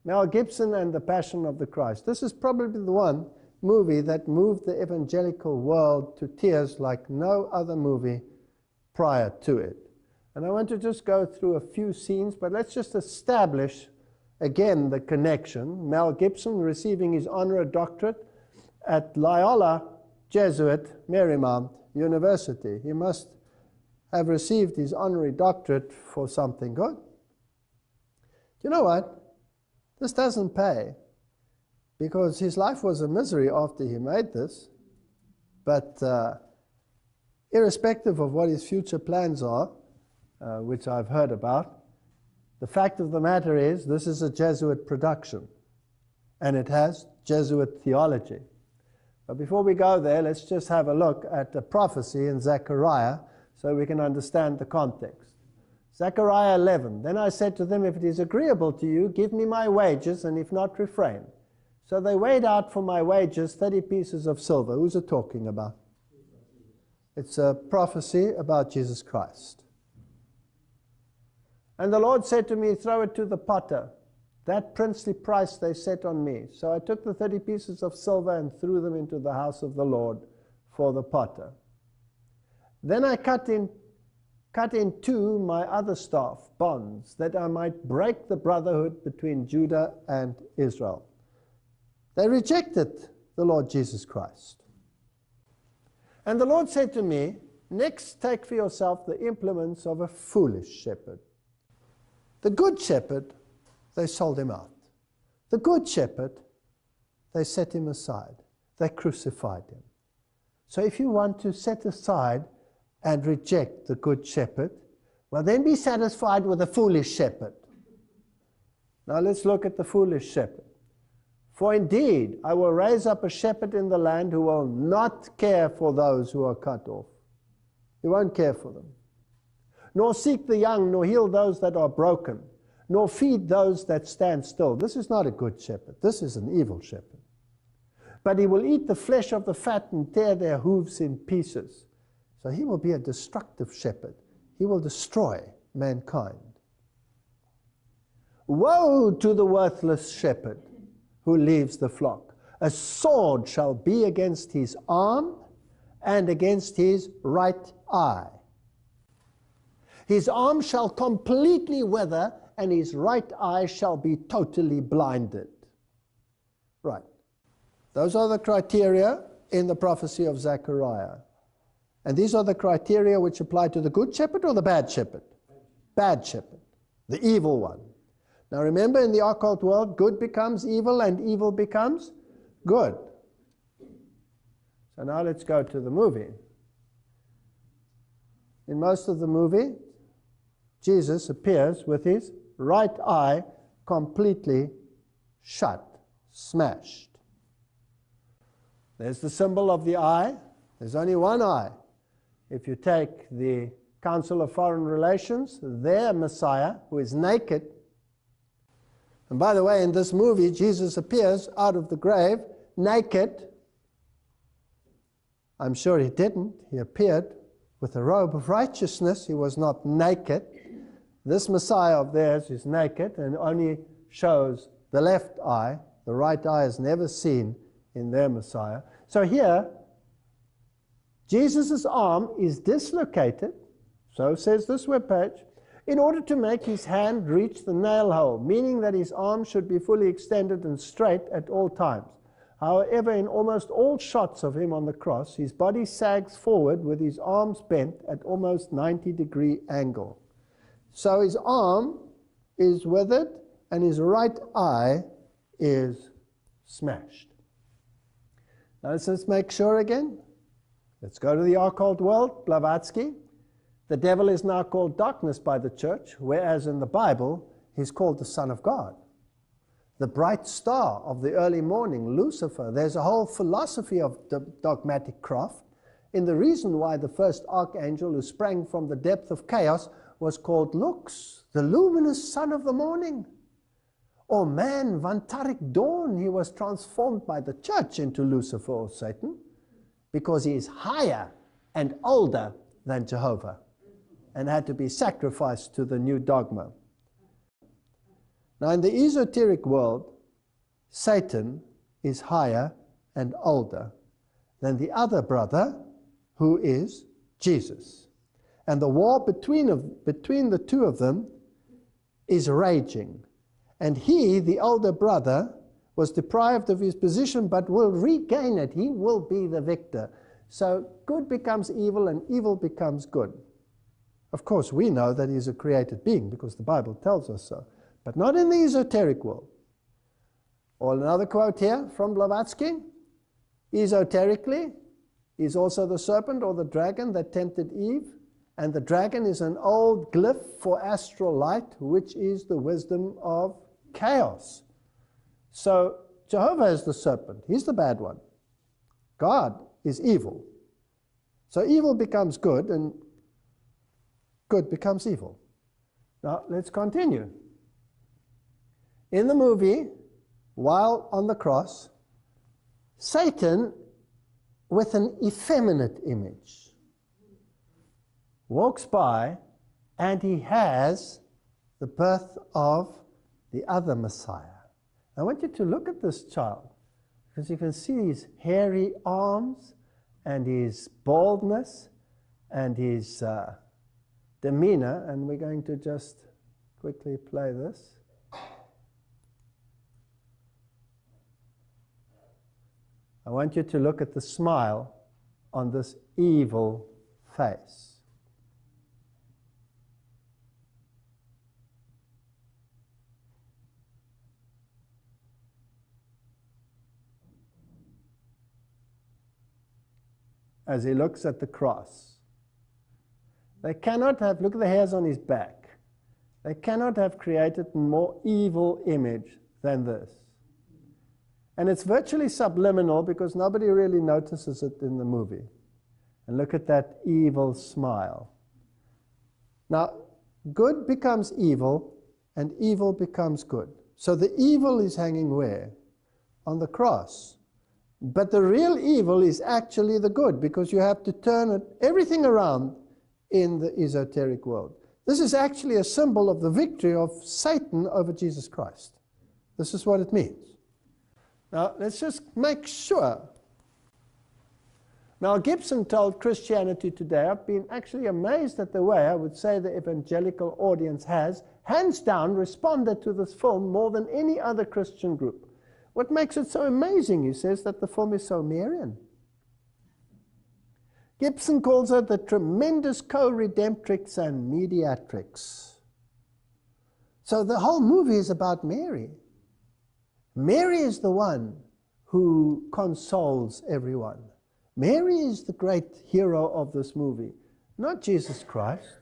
Mel Gibson and the Passion of the Christ. This is probably the one movie that moved the evangelical world to tears like no other movie prior to it. And I want to just go through a few scenes, but let's just establish again the connection. Mel Gibson receiving his honorary doctorate at Loyola Jesuit Marymount University. He must have received his honorary doctorate for something good. You know what? This doesn't pay, because his life was a misery after he made this. But irrespective of what his future plans are, which I've heard about, the fact of the matter is this is a Jesuit production, and it has Jesuit theology. But before we go there, let's just have a look at the prophecy in Zechariah so we can understand the context. Zechariah 11, then I said to them, if it is agreeable to you, give me my wages, and if not, refrain. So they weighed out for my wages 30 pieces of silver. Who's it talking about? It's a prophecy about Jesus Christ. And the Lord said to me, throw it to the potter. That princely price they set on me. So I took the 30 pieces of silver and threw them into the house of the Lord for the potter. Then I cut in two my other staff, bonds, that I might break the brotherhood between Judah and Israel. They rejected the Lord Jesus Christ. And the Lord said to me, next take for yourself the implements of a foolish shepherd. The good shepherd, they sold him out. The good shepherd, they set him aside. They crucified him. So if you want to set aside and reject the good shepherd, well, then be satisfied with the foolish shepherd. Now let's look at the foolish shepherd. For indeed, I will raise up a shepherd in the land who will not care for those who are cut off. He won't care for them. Nor seek the young, nor heal those that are broken, nor feed those that stand still. This is not a good shepherd. This is an evil shepherd. But he will eat the flesh of the fat and tear their hooves in pieces. So he will be a destructive shepherd. He will destroy mankind. Woe to the worthless shepherd who leaves the flock. A sword shall be against his arm and against his right eye. His arm shall completely wither, and his right eye shall be totally blinded. Right. Those are the criteria in the prophecy of Zechariah. And these are the criteria which apply to the good shepherd or the bad shepherd? Bad shepherd, the evil one. Now remember, in the occult world, good becomes evil and evil becomes good. So now let's go to the movie. In most of the movie, Jesus appears with his right eye completely shut, smashed. There's the symbol of the eye. There's only one eye. If you take the Council of Foreign Relations, their Messiah, who is naked, and by the way, in this movie, Jesus appears out of the grave naked. I'm sure he didn't. He appeared with a robe of righteousness. He was not naked. This Messiah of theirs is naked and only shows the left eye. The right eye is never seen in their Messiah. So here, Jesus' arm is dislocated, so says this webpage, in order to make his hand reach the nail hole, meaning that his arm should be fully extended and straight at all times. However, in almost all shots of him on the cross, his body sags forward with his arms bent at almost 90-degree angle. So his arm is withered and his right eye is smashed. Now let's make sure again. Let's go to the occult world, Blavatsky. The devil is now called darkness by the church, whereas in the Bible, he's called the Son of God. The bright star of the early morning, Lucifer. There's a whole philosophy of dogmatic craft in the reason why the first archangel who sprang from the depth of chaos was called Lux, the luminous son of the morning. Or man, Vantaric dawn, he was transformed by the church into Lucifer or Satan because he is higher and older than Jehovah and had to be sacrificed to the new dogma. Now, in the esoteric world, Satan is higher and older than the other brother, who is Jesus. And the war between the two of them is raging. And he, the older brother, was deprived of his position, but will regain it. He will be the victor. So good becomes evil, and evil becomes good. Of course, we know that he's a created being, because the Bible tells us so. But not in the esoteric world. Or another quote here from Blavatsky. Esoterically, he's also the serpent or the dragon that tempted Eve. And the dragon is an old glyph for astral light, which is the wisdom of chaos. So Jehovah is the serpent. He's the bad one. God is evil. So evil becomes good, and good becomes evil. Now, let's continue. In the movie, while on the cross, Satan, with an effeminate image, walks by, and he has the birth of the other Messiah. I want you to look at this child, because you can see his hairy arms and his baldness and his demeanor, and we're going to just quickly play this. I want you to look at the smile on this evil face. As he looks at the cross. They cannot have, look at the hairs on his back. They cannot have created a more evil image than this. And it's virtually subliminal, because nobody really notices it in the movie. And look at that evil smile. Now, good becomes evil, and evil becomes good. So the evil is hanging where? On the cross. But the real evil is actually the good, because you have to turn everything around in the esoteric world. This is actually a symbol of the victory of Satan over Jesus Christ. This is what it means. Now, let's just make sure. Now, Gibson told Christianity Today, I've been actually amazed at the way, I would say, the evangelical audience has, hands down, responded to this film more than any other Christian group. What makes it so amazing, he says, that the film is so Marian. Gibson calls her the tremendous co-redemptrix and mediatrix. So the whole movie is about Mary. Mary is the one who consoles everyone. Mary is the great hero of this movie, not Jesus Christ.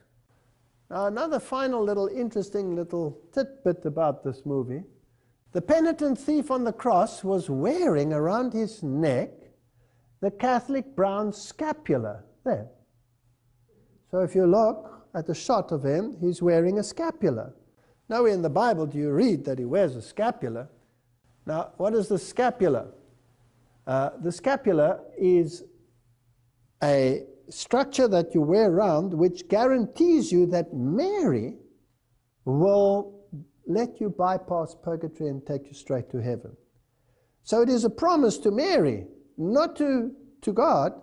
Now, another final little interesting little tidbit about this movie. The penitent thief on the cross was wearing around his neck the Catholic brown scapular there. So if you look at the shot of him, he's wearing a scapular. Nowhere in the Bible do you read that he wears a scapular. Now, what is the scapula? The scapula is a structure that you wear around, which guarantees you that Mary will let you bypass purgatory and take you straight to heaven. So it is a promise to Mary, not to God.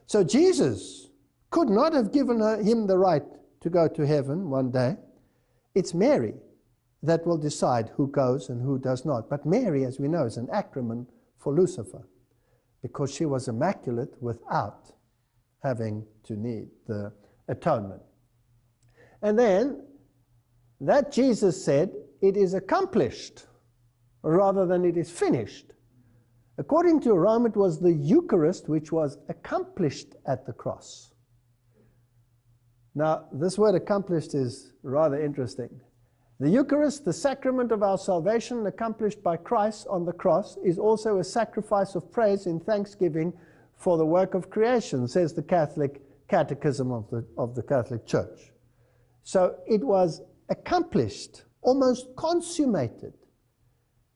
So Jesus could not have given him the right to go to heaven one day. It's Mary that will decide who goes and who does not. But Mary, as we know, is an acronym for Lucifer, because she was immaculate without having to need the atonement. And then that Jesus said, it is accomplished, rather than it is finished. According to Rome, it was the Eucharist which was accomplished at the cross. Now, this word accomplished is rather interesting. The Eucharist, the sacrament of our salvation accomplished by Christ on the cross, is also a sacrifice of praise in thanksgiving for the work of creation, says the Catholic Catechism of the Catholic Church. So it was accomplished, almost consummated.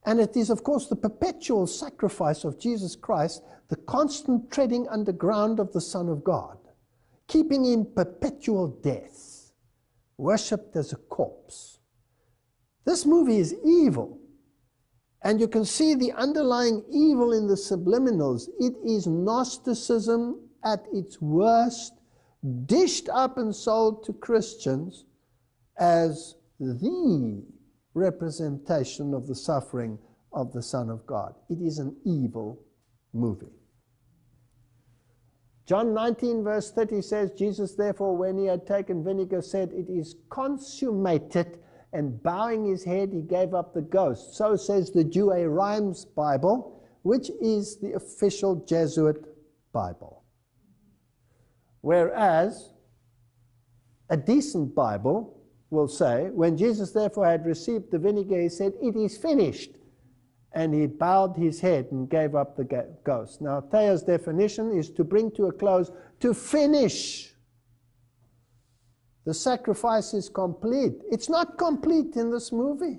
And it is, of course, the perpetual sacrifice of Jesus Christ, the constant treading underground of the Son of God, keeping in perpetual death, worshipped as a corpse. This movie is evil. And you can see the underlying evil in the subliminals. It is Gnosticism at its worst, dished up and sold to Christians as the representation of the suffering of the Son of God. It is an evil movie. John 19 verse 30 says, Jesus therefore, when he had taken vinegar, said, it is consummated, and bowing his head, he gave up the ghost. So says the Douay-Rheims Bible, which is the official Jesuit Bible. Whereas a decent Bible will say, when Jesus therefore had received the vinegar, he said, it is finished. And he bowed his head and gave up the ghost. Now, Thea's definition is to bring to a close, to finish. The sacrifice is complete. It's not complete in this movie.